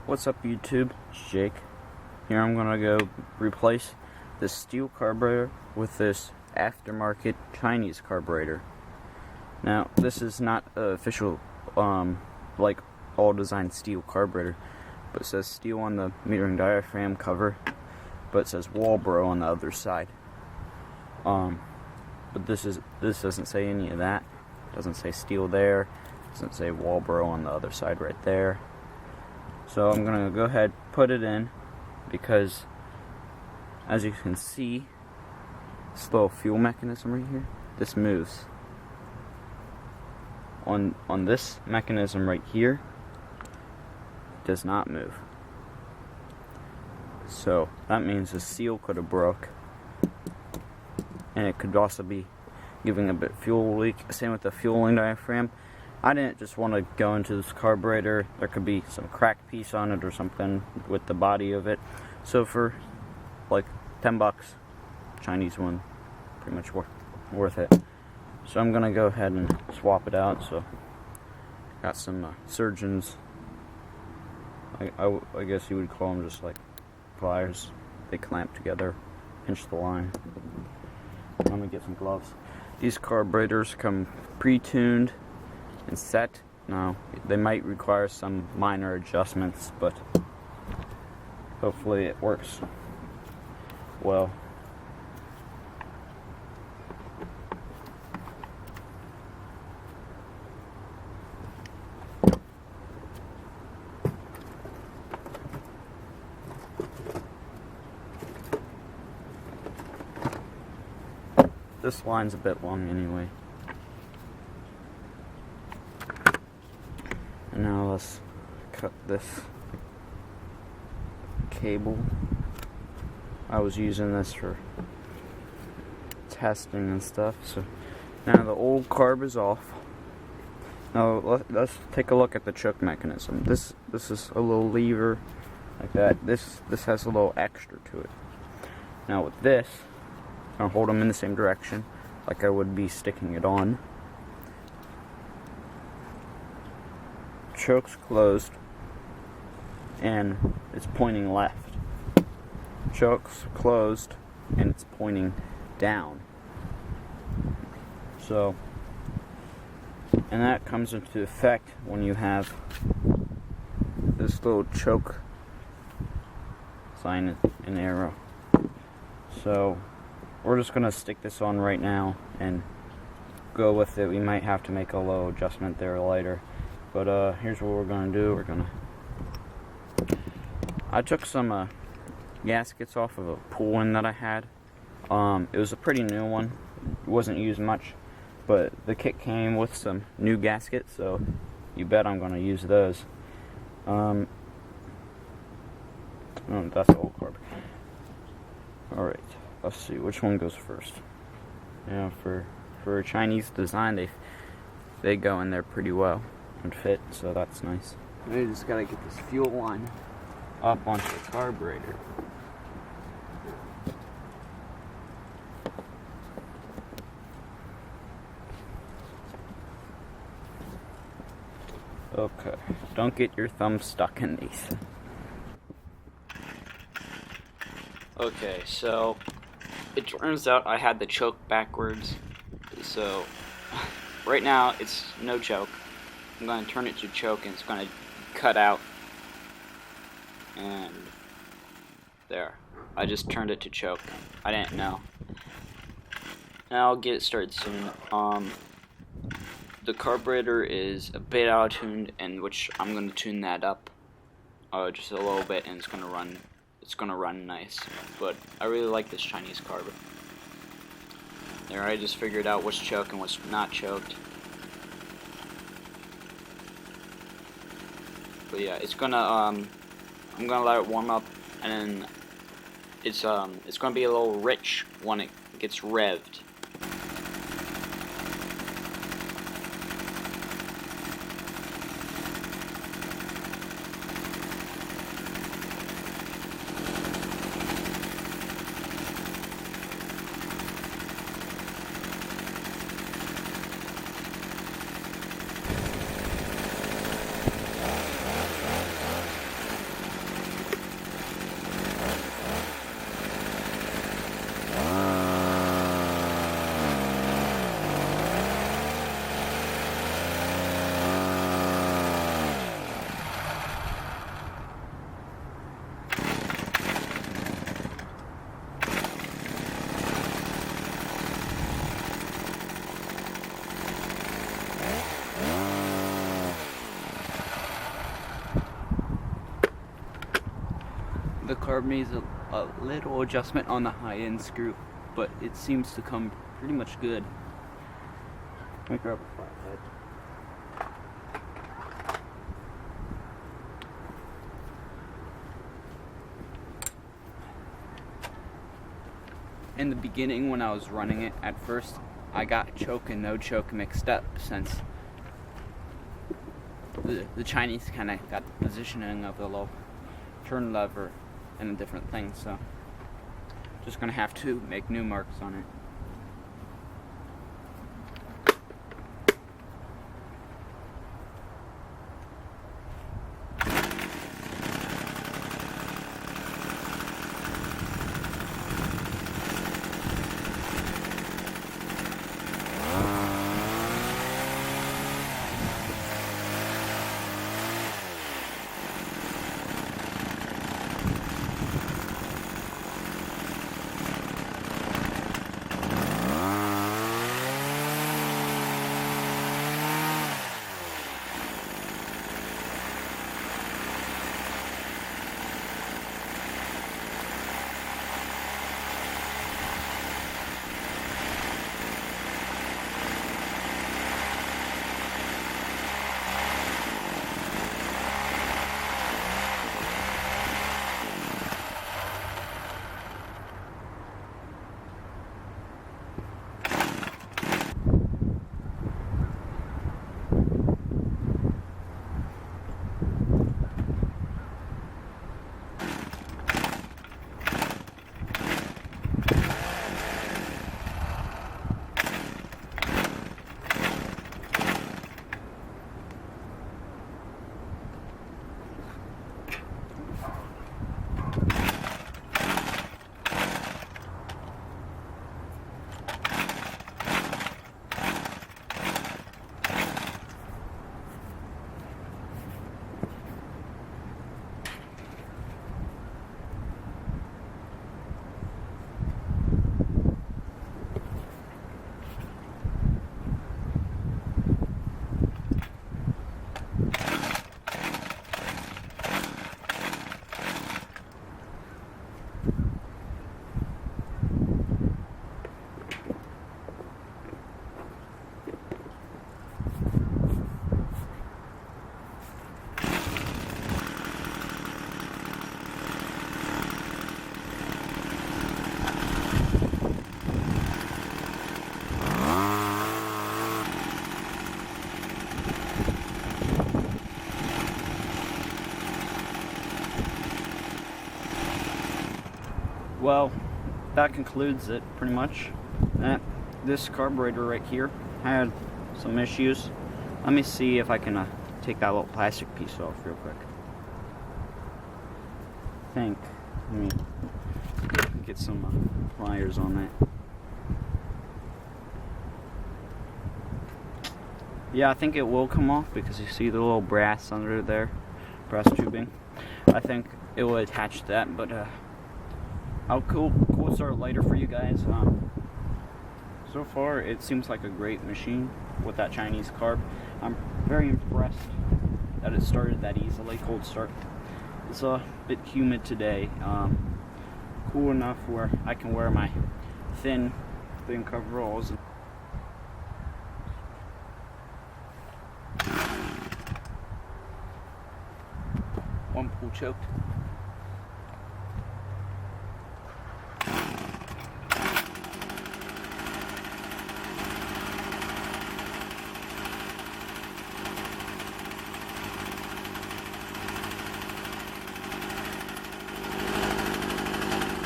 What's up, YouTube? It's Jake. Here I'm gonna go replace this Stihl carburetor with this aftermarket Chinese carburetor. Now, this is not an official, like all designed Stihl carburetor, but it says Stihl on the metering diaphragm cover, but it says Walbro on the other side. But this doesn't say any of that. It doesn't say Stihl there. It doesn't say Walbro on the other side right there. So I'm gonna go ahead and put it in, because as you can see, this little fuel mechanism right here, this moves. On this mechanism right here, it does not move. So that means the seal could have broke, and it could also be giving a bit fuel leak. Same with the fueling diaphragm. I didn't just want to go into this carburetor. There could be some cracked piece on it or something with the body of it. So for like 10 bucks, Chinese one, pretty much worth it. So I'm gonna go ahead and swap it out. So got some surgeons, I guess you would call them, just like pliers. They clamp together, pinch the line. I'm gonna get some gloves. These carburetors come pre-tuned and set. Now, they might require some minor adjustments, but hopefully it works well. This line's a bit long anyway. And now let's cut this cable. I was using this for testing and stuff. So now the old carb is off. Now let's take a look at the choke mechanism. This is a little lever like that. This has a little extra to it. Now with this, I'll hold them in the same direction like I would be sticking it on. Choke's closed and it's pointing left. Choke's closed and it's pointing down. So, and that comes into effect when you have this little choke sign and arrow. So we're just gonna stick this on right now and go with it. We might have to make a little adjustment there later. But here's what we're gonna do. I took some gaskets off of a pool one that I had. It was a pretty new one. It wasn't used much, but the kit came with some new gaskets, so you bet I'm gonna use those. Oh, that's the old carb. Alright, let's see which one goes first. Yeah, for a Chinese design, they go in there pretty well and fit, so that's nice. I just gotta get this fuel line up onto the carburetor. Okay, don't get your thumb stuck in these. Okay, so it turns out I had the choke backwards, so right now it's no choke. I'm going to turn it to choke and it's going to cut out. And there. I just turned it to choke. I didn't know. Now I'll get it started soon. The carburetor is a bit out of tune, and which I'm going to tune that up just a little bit, and it's going to run nice. But I really like this Chinese carb. There, I just figured out what's choked and what's not choked. But yeah, it's gonna I'm gonna let it warm up, and then it's gonna be a little rich when it gets revved. The carb needs a little adjustment on the high end screw, but it seems to come pretty much good. Let me grab a flathead. In the beginning, when I was running it, at first I got choke and no choke mixed up, since the Chinese kind of got the positioning of the little turn lever and a different thing, so just gonna have to make new marks on it. Well, that concludes it pretty much. This carburetor right here had some issues. Let me see if I can take that little plastic piece off real quick. Let me get some pliers on that. Yeah, I think it will come off because you see the little brass under there, brass tubing. I think it will attach to that, but I'll start later for you guys. So far, it seems like a great machine with that Chinese carb. I'm very impressed that it started that easily, cold start. It's a bit humid today. Cool enough where I can wear my thin coveralls. One pull choked.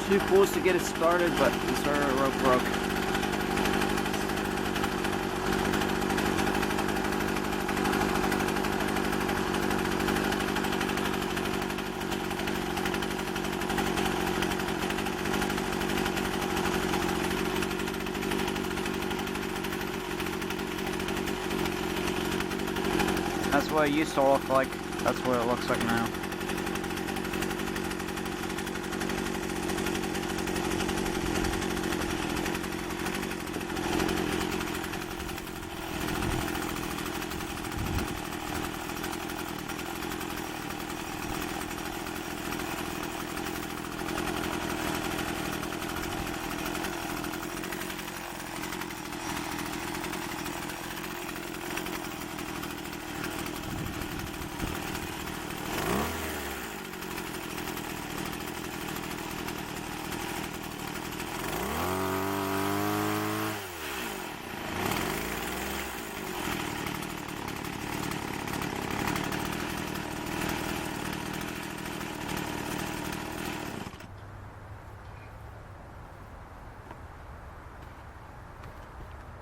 Too close to get it started, but the starter rope broke. That's what it used to look like. That's what it looks like now.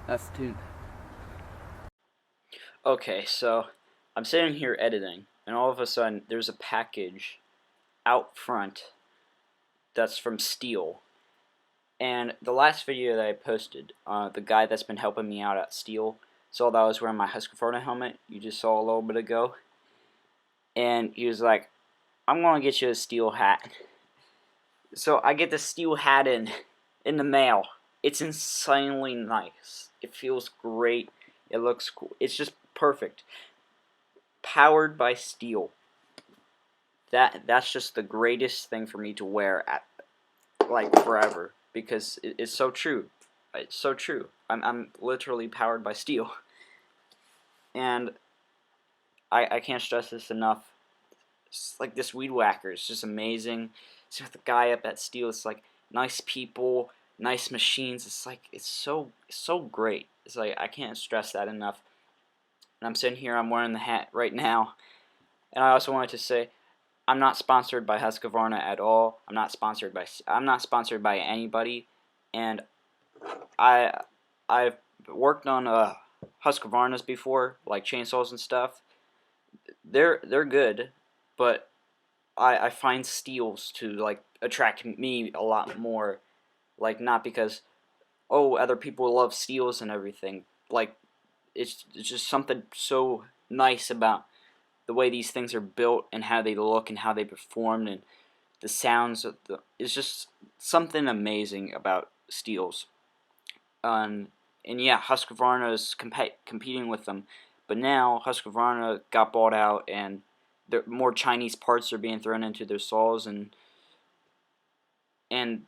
That's tuned. Okay, so I'm sitting here editing, and all of a sudden there's a package out front that's from Stihl. And the last video that I posted, the guy that's been helping me out at Stihl saw that I was wearing my Husqvarna helmet you just saw a little bit ago, and he was like, "I'm gonna get you a Stihl hat." So I get the Stihl hat in the mail. It's insanely nice. It feels great. It looks cool. It's just perfect. Powered by Stihl. That's just the greatest thing for me to wear at like forever, because it's so true. It's so true. I'm literally powered by Stihl, and I can't stress this enough. It's like this weed whacker is just amazing. So with the guy up at Stihl, it's like nice people, nice machines. It's like it's so great. It's like I can't stress that enough. And I'm sitting here, I'm wearing the hat right now, and I also wanted to say, I'm not sponsored by Husqvarna at all. I'm not sponsored by anybody, and I've worked on Husqvarnas before, like chainsaws and stuff. They're good, but I find Stihls to like attract me a lot more. Like, not because, oh, other people love Stihls and everything. Like, it's just something so nice about the way these things are built and how they look and how they perform, and the sounds of it's just something amazing about Stihls. And yeah, Husqvarna is competing with them, but now Husqvarna got bought out, and more Chinese parts are being thrown into their saws, and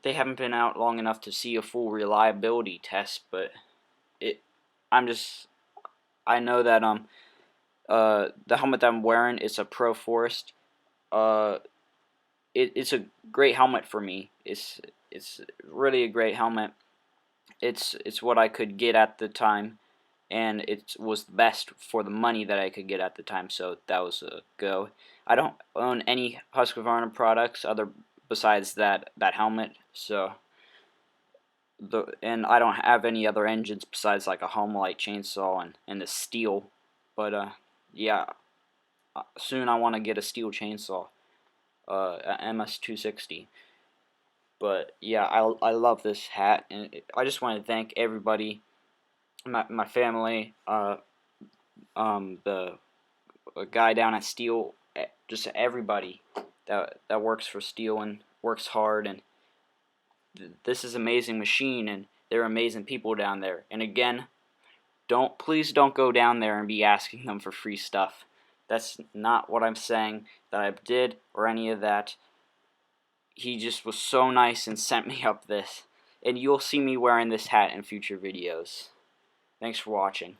they haven't been out long enough to see a full reliability test. But it, I know that the helmet that I'm wearing is a Pro Forest. Uh, it's a great helmet for me. It's really a great helmet. It's what I could get at the time, and it was the best for the money that I could get at the time, so that was a go. I don't own any Husqvarna products other besides that helmet, so and I don't have any other engines besides like a Homelite chainsaw and the Stihl. But yeah, soon I want to get a Stihl chainsaw, a MS260. But yeah, I love this hat, and I just want to thank everybody, my family, the guy down at Stihl, just everybody that works for Stihl and works hard, and this is an amazing machine, and they're amazing people down there. And again, please don't go down there and be asking them for free stuff. That's not what I'm saying that I did or any of that. He just was so nice and sent me up this. And you'll see me wearing this hat in future videos. Thanks for watching.